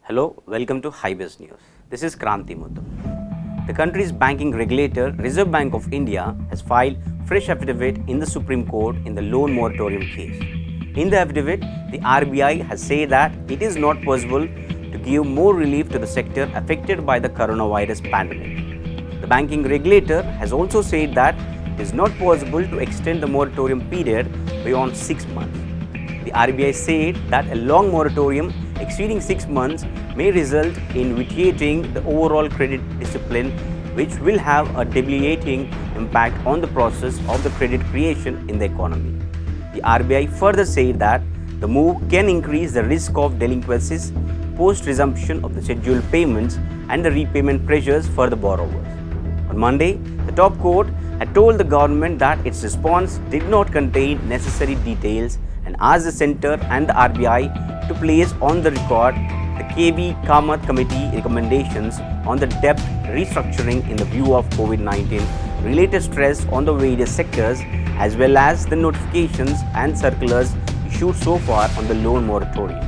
Hello, welcome to Highbiz News. This is Kranti Mutham. The country's banking regulator, Reserve Bank of India, has filed fresh affidavit in the Supreme Court in the loan moratorium case. In the affidavit, the RBI has said that it is not possible to give more relief to the sector affected by the coronavirus pandemic. The banking regulator has also said that it is not possible to extend the moratorium period beyond 6 months. The RBI said that a long moratorium exceeding 6 months may result in vitiating the overall credit discipline, which will have a debilitating impact on the process of the credit creation in the economy. The RBI further said that the move can increase the risk of delinquencies post-resumption of the scheduled payments and the repayment pressures for the borrowers. On Monday, the top court had told the government that its response did not contain necessary details and asked the centre and the RBI to place on the record the KV Kamath Committee recommendations on the debt restructuring in the view of COVID-19 related stress on the various sectors, as well as the notifications and circulars issued so far on the loan moratorium.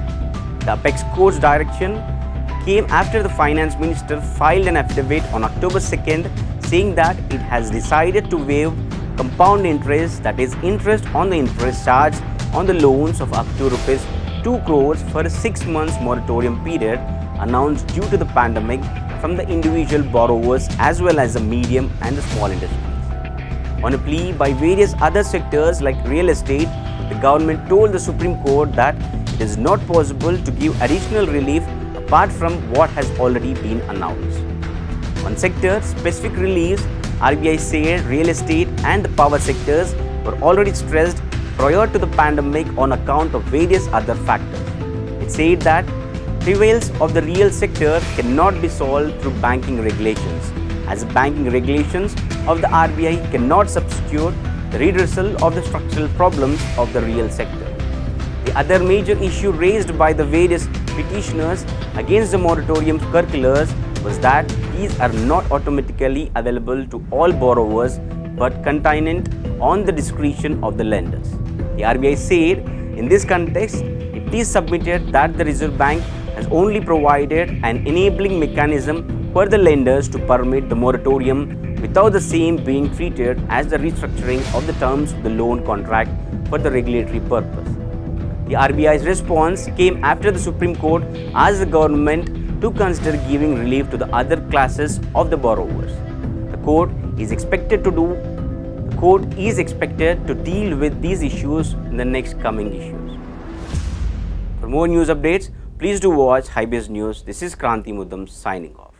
The Apex Court's direction came after the Finance Minister filed an affidavit on October 2nd saying that it has decided to waive compound interest, that is interest on the interest charged on the loans of up to Rs 2 crores for a 6 months moratorium period announced due to the pandemic from the individual borrowers as well as the medium and the small industries. On a plea by various other sectors like real estate, the government told the Supreme Court that it is not possible to give additional relief apart from what has already been announced. On sector-specific reliefs, RBI said real estate and the power sectors were already stressed prior to the pandemic on account of various other factors. It said that travails of the real sector cannot be solved through banking regulations, as the banking regulations of the RBI cannot substitute the redressal of the structural problems of the real sector. The other major issue raised by the various petitioners against the moratorium circulars was that these are not automatically available to all borrowers but contingent on the discretion of the lenders. The RBI said in this context, it is submitted that the Reserve Bank has only provided an enabling mechanism for the lenders to permit the moratorium without the same being treated as the restructuring of the terms of the loan contract for the regulatory purpose. The RBI's response came after the Supreme Court asked the government to consider giving relief to the other classes of the borrowers. The court is expected to deal with these issues in the next coming issues. For more news updates, please do watch Highbiz News. This is Kranti Mutham signing off.